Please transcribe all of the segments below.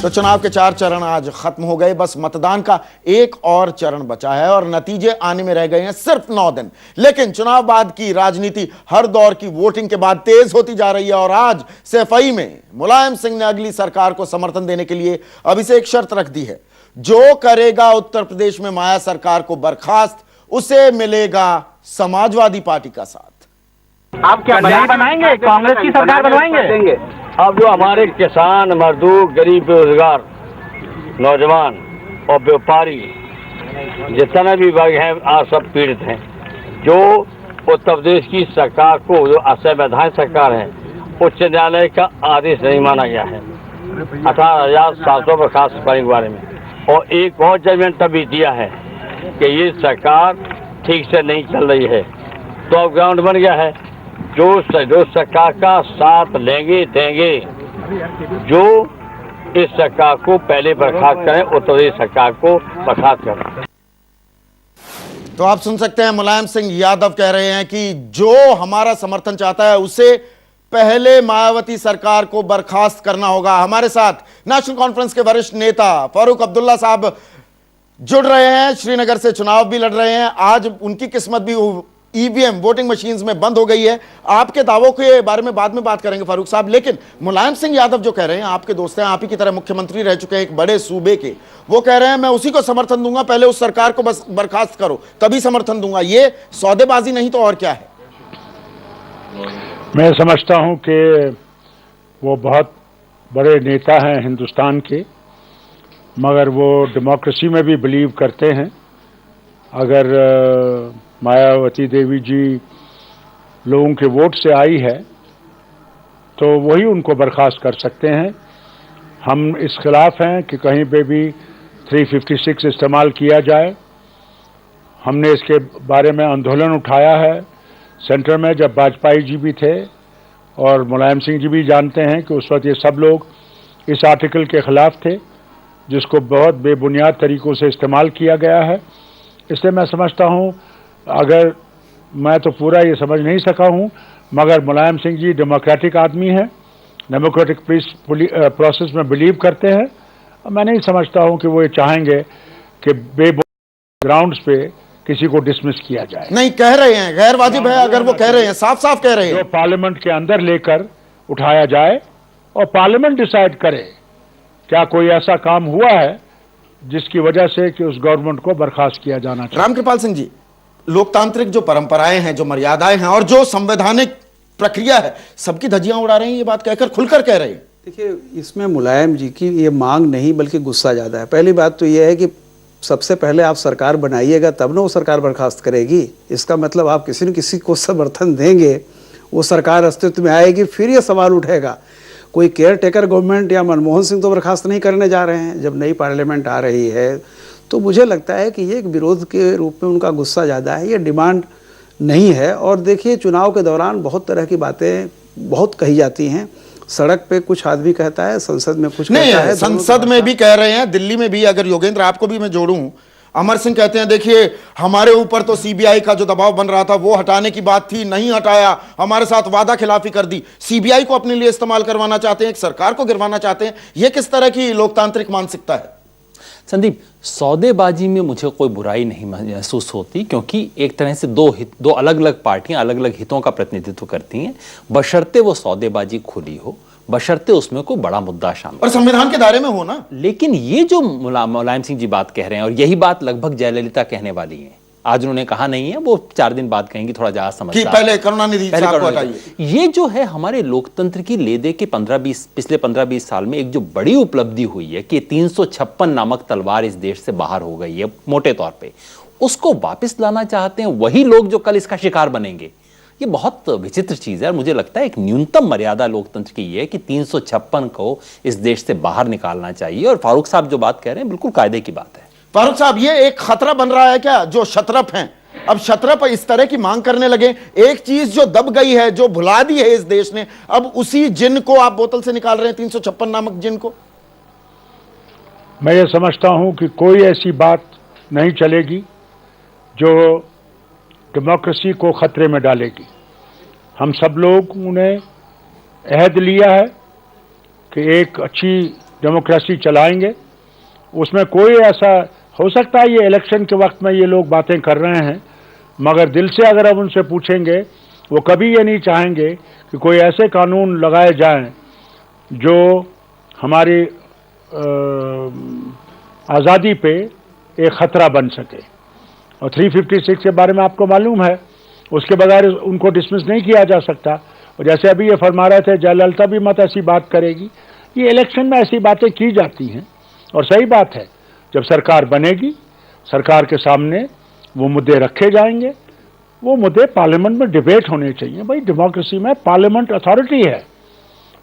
तो चुनाव के 4 चरण आज खत्म हो गए, बस मतदान का एक और चरण बचा है और नतीजे आने में रह गए हैं सिर्फ 9 दिन। लेकिन चुनाव बाद की राजनीति हर दौर की वोटिंग के बाद तेज होती जा रही है और आज सफाई में मुलायम सिंह ने अगली सरकार को समर्थन देने के लिए अभिषेक शर्त रख दी है। जो करेगा उत्तर प्रदेश में माया सरकार को बर्खास्त, उसे मिलेगा समाजवादी पार्टी का साथ। आप क्या बनाएंगे? कांग्रेस की सरकार बनवाएंगे? अब जो हमारे किसान, मजदूर, गरीब, बेरोजगार, नौजवान और व्यापारी जितना भी वर्ग है आज सब पीड़ित हैं। जो उत्तर प्रदेश की सरकार को, जो असंवैधानिक सरकार है, उच्च न्यायालय का आदेश नहीं माना गया है 18,700 बर्खास्त करने के बारे में, और एक और जजमेंट तभी दिया है कि ये सरकार ठीक से नहीं चल रही है। तो अब ग्राउंड बन गया है, जो सरकार का साथ लेंगे देंगे, जो इस सरकार को पहले बर्खास्त करें, उत्तर प्रदेश सरकार को बर्खास्त करें। तो आप सुन सकते हैं मुलायम सिंह यादव कह रहे हैं कि जो हमारा समर्थन चाहता है उसे पहले मायावती सरकार को बर्खास्त करना होगा। हमारे साथ नेशनल कॉन्फ्रेंस के वरिष्ठ नेता फारूक अब्दुल्ला साहब जुड़ रहे हैं, श्रीनगर से चुनाव भी लड़ रहे हैं। आज उनकी किस्मत भी ईवीएम वोटिंग मशीन्स में बंद हो गई है। आपके दावों के बारे में बाद में बात करेंगे फारूक साहब, लेकिन मुलायम सिंह यादव जो कह रहे हैं, आपके दोस्त हैं, आप ही की तरह मुख्यमंत्री रह चुके हैं एक बड़े सूबे के, वो कह रहे हैं मैं उसी को समर्थन दूंगा, पहले उस सरकार को बस बर्खास्त करो तभी समर्थन दूंगा। ये सौदेबाजी नहीं तो और क्या है? मैं समझता हूं कि वो बहुत बड़े नेता हैं हिंदुस्तान के, मगर वो डेमोक्रेसी में भी बिलीव करते हैं। अगर मायावती देवी जी लोगों के वोट से आई है तो वही उनको बर्खास्त कर सकते हैं। हम इस खिलाफ हैं कि कहीं पे भी 356 इस्तेमाल किया जाए। हमने इसके बारे में आंदोलन उठाया है सेंटर में, जब वाजपेयी जी भी थे, और मुलायम सिंह जी भी जानते हैं कि उस वक्त ये सब लोग इस आर्टिकल के खिलाफ थे, जिसको बहुत बेबुनियाद तरीकों से इस्तेमाल किया गया है। इसलिए मैं समझता हूँ, अगर मैं तो पूरा ये समझ नहीं सका हूँ, मगर मुलायम सिंह जी डेमोक्रेटिक आदमी हैं, डेमोक्रेटिक प्रोसेस में बिलीव करते हैं। मैं नहीं समझता हूँ कि वो ये चाहेंगे कि ग्राउंड्स पे किसी को डिसमिस किया जाए। नहीं, कह रहे हैं गैर वाजिब है, अगर वो कह रहे हैं, साफ साफ कह रहे हैं, जो पार्लियामेंट के अंदर लेकर उठाया जाए और पार्लियामेंट डिसाइड करे क्या कोई ऐसा काम हुआ है जिसकी वजह से कि उस गवर्नमेंट को बर्खास्त किया जाना चाहिए। रामकृपाल सिंह जी, लोकतांत्रिक जो परंपराएं हैं, जो मर्यादाएं हैं और जो संवैधानिक प्रक्रिया है, सबकी धज्जियां उड़ा रहे हैं, ये बात कहकर खुलकर कह रहे हैं। देखिए, इसमें मुलायम जी की ये मांग नहीं बल्कि गुस्सा ज़्यादा है। पहली बात तो ये है कि सबसे पहले आप सरकार बनाइएगा तब ना वो सरकार बर्खास्त करेगी। इसका मतलब आप किसी न किसी को समर्थन देंगे, वो सरकार अस्तित्व में आएगी, फिर ये सवाल उठेगा। कोई केयर टेकर गवर्नमेंट या मनमोहन सिंह तो बर्खास्त नहीं करने जा रहे हैं। जब नई पार्लियामेंट आ रही है तो मुझे लगता है कि ये एक विरोध के रूप में उनका गुस्सा ज़्यादा है, ये डिमांड नहीं है। और देखिए, चुनाव के दौरान बहुत तरह की बातें बहुत कही जाती हैं। सड़क पे कुछ आदमी कहता है, संसद में कुछ कहता है, संसद में भी कह रहे हैं, दिल्ली में भी। अगर योगेंद्र आपको भी मैं जोड़ूं, अमर सिंह कहते हैं देखिए हमारे ऊपर तो सीबीआई का जो दबाव बन रहा था वो हटाने की बात थी, नहीं हटाया, हमारे साथ वादा खिलाफी कर दी, सीबीआई को अपने लिए इस्तेमाल करवाना चाहते हैं, एक सरकार को गिरवाना चाहते हैं। यह किस तरह की लोकतांत्रिक मानसिकता है? संदीप, सौदेबाजी में मुझे कोई बुराई नहीं महसूस होती, क्योंकि एक तरह से दो अलग अलग पार्टियां अलग अलग हितों का प्रतिनिधित्व करती हैं, बशर्ते वो सौदेबाजी खुली हो, बशर्ते उसमें कोई बड़ा मुद्दा शामिल और संविधान के दायरे में हो ना। लेकिन ये जो मुलायम सिंह जी बात कह रहे हैं, और यही बात लगभग जयललिता कहने वाली है, आज उन्होंने कहा नहीं है, वो 4 दिन बाद कहेंगी, थोड़ा ज्यादा समझदार, पहले करुणानिधि साहब को हटाइए। ये जो है हमारे लोकतंत्र की लेदे के पिछले 15-20 साल में एक जो बड़ी उपलब्धि हुई है कि 356 नामक तलवार इस देश से बाहर हो गई है मोटे तौर पे, उसको वापस लाना चाहते हैं वही लोग जो कल इसका शिकार बनेंगे। ये बहुत विचित्र चीज है और मुझे लगता है एक न्यूनतम मर्यादा लोकतंत्र की ये है कि 356 को इस देश से बाहर निकालना चाहिए। और फारूक साहब जो बात कह रहे हैं बिल्कुल कायदे की बात है। फारूक साहब, ये एक खतरा बन रहा है क्या? जो शतरप हैं अब शतरप इस तरह की मांग करने लगे, एक चीज जो दब गई है, जो भुला दी है इस देश ने, अब उसी जिन को आप बोतल से निकाल रहे हैं, 356 नामक जिन को। मैं ये समझता हूं कि कोई ऐसी बात नहीं चलेगी जो डेमोक्रेसी को खतरे में डालेगी। हम सब लोगों ने अहद लिया है कि एक अच्छी डेमोक्रेसी चलाएंगे। उसमें कोई ऐसा हो सकता है ये इलेक्शन के वक्त में ये लोग बातें कर रहे हैं, मगर दिल से अगर अब उनसे पूछेंगे वो कभी ये नहीं चाहेंगे कि कोई ऐसे कानून लगाए जाएं जो हमारी आज़ादी पे एक ख़तरा बन सके। और 356 के बारे में आपको मालूम है, उसके बगैर उनको डिसमिस नहीं किया जा सकता। और जैसे अभी ये फरमा रहे थे जयललिता भी मत ऐसी बात करेगी, ये इलेक्शन में ऐसी बातें की जाती हैं। और सही बात है, जब सरकार बनेगी सरकार के सामने वो मुद्दे रखे जाएंगे, वो मुद्दे पार्लियामेंट में डिबेट होने चाहिए। भाई डेमोक्रेसी में पार्लियामेंट अथॉरिटी है,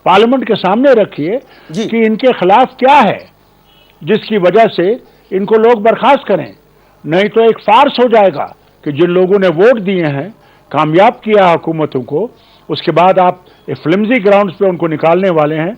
पार्लियामेंट के सामने रखिए कि इनके खिलाफ क्या है जिसकी वजह से इनको लोग बर्खास्त करें। नहीं तो एक फार्स हो जाएगा कि जिन लोगों ने वोट दिए हैं, कामयाब किया हुकूमतों को, उसके बाद आप एक फ्लिमजी ग्राउंड्स पे उनको निकालने वाले हैं,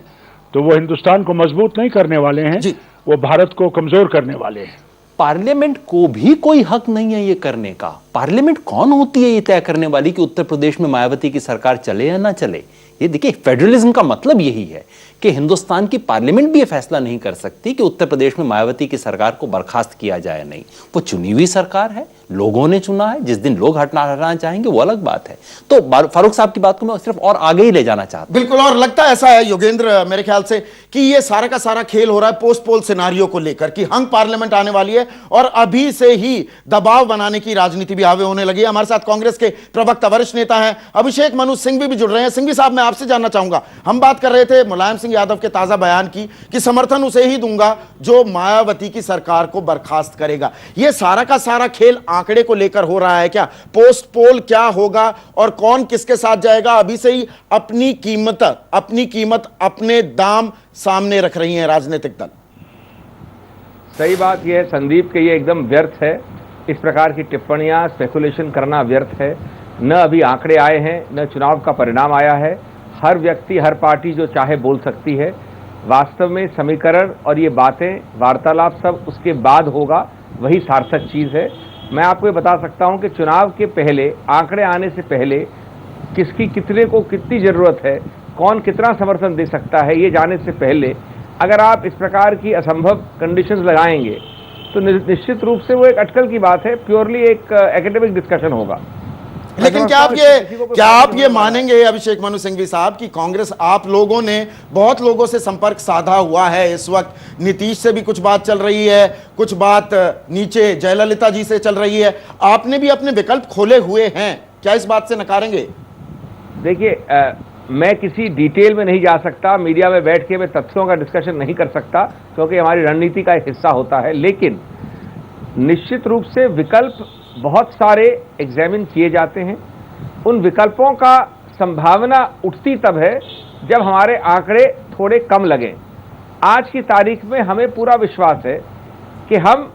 तो वो हिंदुस्तान को मजबूत नहीं करने वाले हैं, वो भारत को कमजोर करने वाले हैं। पार्लियामेंट को भी कोई हक नहीं है ये करने का। पार्लियामेंट कौन होती है ये तय करने वाली कि उत्तर प्रदेश में मायावती की सरकार चले या ना चले? ये देखिए, फेडरलिज्म का मतलब यही है कि हिंदुस्तान की पार्लियामेंट भी ये फैसला नहीं कर सकती कि उत्तर प्रदेश में मायावती की सरकार को बर्खास्त किया जाए। नहीं, वो चुनी हुई सरकार है, लोगों ने चुना है। जिस दिन लोग हटाना चाहेंगे वो अलग बात है। तो फारूक साहब की बात को मैं सिर्फ और आगे ही ले जाना चाहता हूं। बिल्कुल, और लगता ऐसा है योगेंद्र मेरे ख्याल से कि ये सारा का सारा खेल हो रहा है पोस्ट पोल सिनारियो को लेकर कि हंग पार्लियामेंट आने वाली है और अभी से ही दबाव बनाने की राजनीति भी हावी होने लगी है। हमारे साथ कांग्रेस के प्रवक्ता वरिष्ठ नेता हैं अभिषेक मनु सिंघवी भी जुड़ रहे हैं। सिंघवी साहब, मैं आपसे जानना चाहूंगा, हम बात कर रहे थे मुलायम सिंह यादव के ताजा बयान की कि समर्थन उसे ही दूंगा जो मायावती की सरकार को बर्खास्त करेगा। यह सारा का सारा खेल आंकड़े को लेकर हो रहा है क्या? पोस्ट पोल क्या होगा और कौन किसके साथ जाएगा? अभी से ही अपनी कीमत अपने दाम सामने रख रही हैं राजनीतिक दल। सही बात यह है संदीप कि ये एकदम व्यर्थ है, इस प्रकार की टिप्पणियां स्पेकुलेशन करना व्यर्थ है। न अभी आंकड़े आए हैं, न चुनाव का परिणाम आया है। हर व्यक्ति, हर पार्टी जो चाहे बोल सकती है। वास्तव में समीकरण और ये बातें, वार्तालाप सब उसके बाद होगा, वही सार्थक चीज़ है। मैं आपको ये बता सकता हूं कि चुनाव के पहले, आंकड़े आने से पहले किसकी कितने को कितनी ज़रूरत है, कौन कितना समर्थन दे सकता है, ये जाने से पहले अगर आप इस प्रकार की असंभव कंडीशंस लगाएंगे तो निश्चित रूप से वो एक अटकल की बात है, प्योरली एक एकेडमिक डिस्कशन होगा। लेकिन क्या आप ये मानेंगे अभिषेक मनु सिंघवी साहब कि कांग्रेस, आप लोगों ने बहुत लोगों से संपर्क साधा हुआ है इस वक्त, नीतीश से भी कुछ बात चल रही है, कुछ बात नीचे जयललिता जी से चल रही है, आपने भी अपने विकल्प खोले हुए हैं, क्या इस बात से नकारेंगे? देखिए, मैं किसी डिटेल में नहीं जा सकता, मीडिया में बैठ के मैं तथ्यों का डिस्कशन नहीं कर सकता क्योंकि हमारी रणनीति का एक हिस्सा होता है। लेकिन निश्चित रूप से विकल्प बहुत सारे एग्जामिन किए जाते हैं। उन विकल्पों का संभावना उठती तब है जब हमारे आंकड़े थोड़े कम लगें। आज की तारीख में हमें पूरा विश्वास है कि हम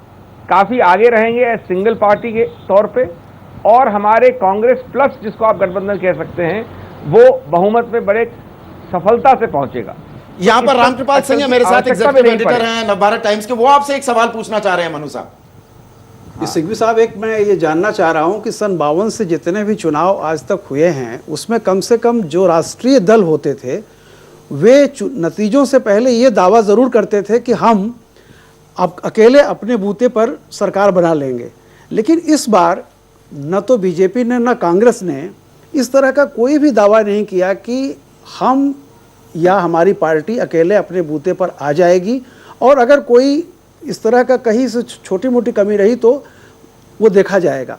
काफ़ी आगे रहेंगे एज सिंगल पार्टी के तौर पे, और हमारे कांग्रेस प्लस, जिसको आप गठबंधन कह सकते हैं, वो बहुमत में बड़े सफलता से पहुंचेगा। यहां पर रामकृपाल सिंह मेरे साथ एग्जीक्यूटिव एडिटर हैं नवभारत टाइम्स के, वो आपसे एक सवाल पूछना चाह रहे हैं मनु साहब। सिंघवी साहब, एक मैं ये जानना चाह रहा हूं कि सन 52 से जितने भी चुनाव आज तक हुए हैं उसमें कम से कम जो राष्ट्रीय दल होते थे वे नतीजों से पहले ये दावा ज़रूर करते थे कि हम अब अकेले अपने बूते पर सरकार बना लेंगे। लेकिन इस बार न तो बीजेपी ने न कांग्रेस ने इस तरह का कोई भी दावा नहीं किया कि हम या हमारी पार्टी अकेले अपने बूते पर आ जाएगी, और अगर कोई इस तरह का कहीं से छोटी मोटी कमी रही तो वो देखा जाएगा।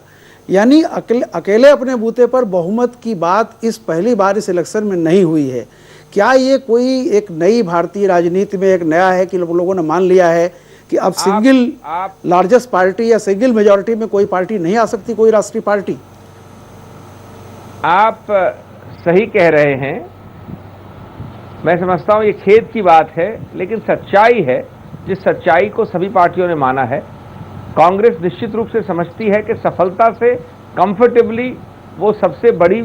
यानी अकेले अपने बूते पर बहुमत की बात इस पहली बार इस इलेक्शन में नहीं हुई है। क्या ये कोई एक नई भारतीय राजनीति में एक नया है कि लोगों ने मान लिया है कि अब सिंगल लार्जेस्ट पार्टी या सिंगल मेजॉरिटी में कोई पार्टी नहीं आ सकती, कोई राष्ट्रीय पार्टी? आप सही कह रहे हैं, मैं समझता हूं ये खेद की बात है, लेकिन सच्चाई है जिस सच्चाई को सभी पार्टियों ने माना है। कांग्रेस निश्चित रूप से समझती है कि सफलता से कंफर्टेबली वो सबसे बड़ी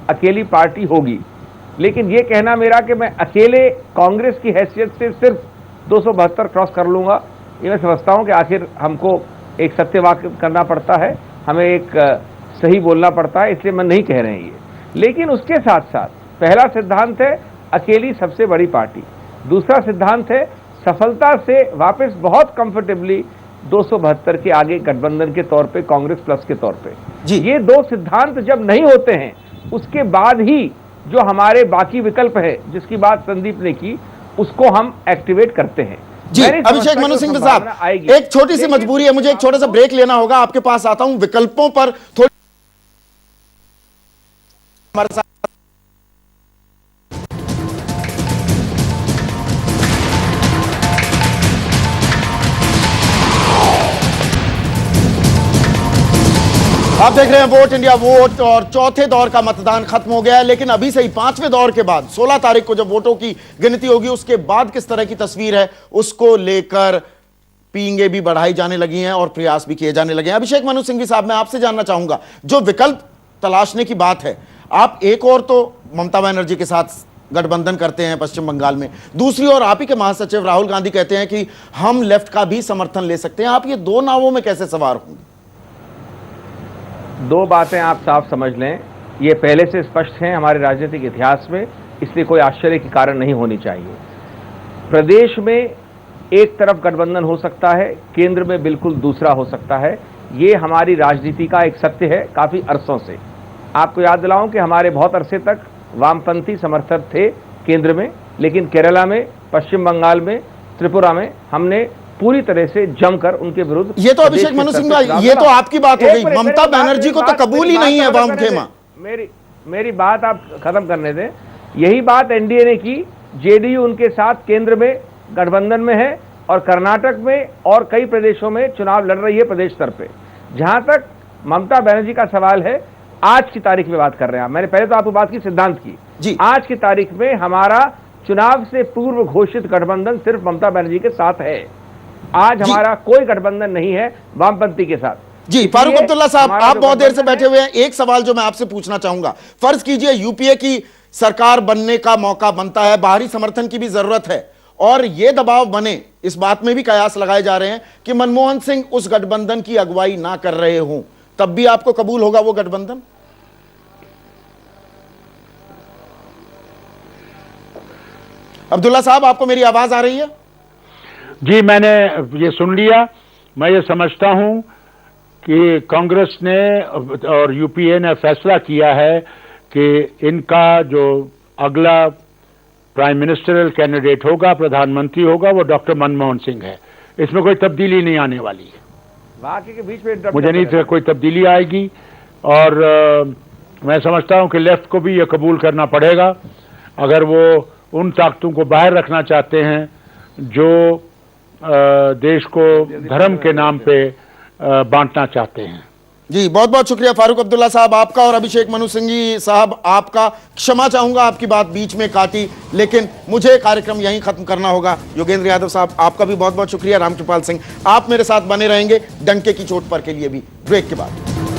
अकेली पार्टी होगी। लेकिन ये कहना मेरा कि मैं अकेले कांग्रेस की हैसियत से सिर्फ 272 क्रॉस कर लूँगा, ये मैं समझता हूँ कि आखिर हमको एक सत्यवाक्य करना पड़ता है, हमें एक सही बोलना पड़ता है, इसलिए मैं नहीं कह रहे हैं ये। लेकिन उसके साथ साथ पहला सिद्धांत है अकेली सबसे बड़ी पार्टी, दूसरा सिद्धांत है सफलता से वापस बहुत कंफर्टेबली 272 के आगे गठबंधन के तौर पे, कांग्रेस प्लस के तौर पे जी। ये दो सिद्धांत जब नहीं होते हैं, उसके बाद ही जो हमारे बाकी विकल्प है जिसकी बात संदीप ने की, उसको हम एक्टिवेट करते हैं। जी अभिषेक मनु सिंह साहब, एक छोटी सी मजबूरी है, मुझे एक छोटा सा ब्रेक लेना होगा, आपके पास आता हूं। विकल्पों पर थोड़ी हमारे साथ आप देख रहे हैं वोट इंडिया वोट, और चौथे दौर का मतदान खत्म हो गया है, लेकिन अभी से ही पांचवें दौर के बाद 16 तारीख को जब वोटों की गिनती होगी, उसके बाद किस तरह की तस्वीर है उसको लेकर पींगे भी बढ़ाई जाने लगी हैं और प्रयास भी किए जाने लगे हैं। अभिषेक मनु सिंघवी साहब, मैं आपसे जानना चाहूंगा, जो विकल्प तलाशने की बात है, आप एक और तो ममता बनर्जी के साथ गठबंधन करते हैं पश्चिम बंगाल में, दूसरी ओर आप ही के महासचिव राहुल गांधी कहते हैं कि हम लेफ्ट का भी समर्थन ले सकते हैं। आप ये दो नावों में कैसे सवार होंगे? दो बातें आप साफ समझ लें, ये पहले से स्पष्ट हैं हमारे राजनीतिक इतिहास में, इसलिए कोई आश्चर्य की कारण नहीं होनी चाहिए। प्रदेश में एक तरफ गठबंधन हो सकता है, केंद्र में बिल्कुल दूसरा हो सकता है। ये हमारी राजनीति का एक सत्य है काफी अरसों से। आपको याद दिलाऊं कि हमारे बहुत अरसे तक वामपंथी समर्थक थे केंद्र में, लेकिन केरला में, पश्चिम बंगाल में, त्रिपुरा में हमने पूरी तरह से जमकर उनके विरुद्ध। ये तो अभिषेक मनु सिंह भाई, ये तो आपकी बात हो गई, ममता बनर्जी को तो कबूल ही नहीं है वाम खेमा। मेरी बात आप खत्म करने दें। यही बात एनडीए ने की, जेडीयू उनके साथ केंद्र में गठबंधन में है और कर्नाटक में और कई प्रदेशों में चुनाव लड़ रही है प्रदेश स्तर पे। जहां तक ममता बनर्जी का सवाल है, आज की तारीख में बात कर रहे हैं। मैंने पहले तो आपको बात की सिद्धांत की जी। आज की तारीख में हमारा चुनाव से पूर्व घोषित गठबंधन सिर्फ ममता बनर्जी के साथ है। आज हमारा कोई गठबंधन नहीं है वामपंथी के साथ। जी फारूक अब्दुल्ला साहब, आप बहुत देर से बैठे हुए हैं, एक सवाल जो मैं आपसे पूछना चाहूंगा, फर्ज कीजिए यूपीए की सरकार बनने का मौका बनता है, बाहरी समर्थन की भी जरूरत है, और यह दबाव बने, इस बात में भी कयास लगाए जा रहे हैं कि मनमोहन सिंह उस गठबंधन की अगुवाई ना कर रहे हों, तब भी आपको कबूल होगा वो गठबंधन? अब्दुल्ला साहब, आपको मेरी आवाज आ रही है? जी, मैंने ये सुन लिया। मैं ये समझता हूं कि कांग्रेस ने और यूपीए ने फैसला किया है कि इनका जो अगला प्राइम मिनिस्टरल कैंडिडेट होगा, प्रधानमंत्री होगा, वो डॉक्टर मनमोहन सिंह है। इसमें कोई तब्दीली नहीं आने वाली है। बाकी के बीच में मुझे नहीं कोई तब्दीली आएगी, और मैं समझता हूं कि लेफ्ट को भी ये कबूल करना पड़ेगा अगर वो उन ताकतों को बाहर रखना चाहते हैं जो देश को धर्म के नाम पे बांटना चाहते हैं। जी बहुत बहुत शुक्रिया फारूक अब्दुल्ला साहब आपका, और अभिषेक मनु सिंघवी साहब आपका। क्षमा चाहूंगा आपकी बात बीच में काटी, लेकिन मुझे कार्यक्रम यहीं खत्म करना होगा। योगेंद्र यादव साहब, आपका भी बहुत बहुत शुक्रिया। रामकृपाल सिंह, आप मेरे साथ बने रहेंगे डंके की चोट पर के लिए भी, ब्रेक के बाद।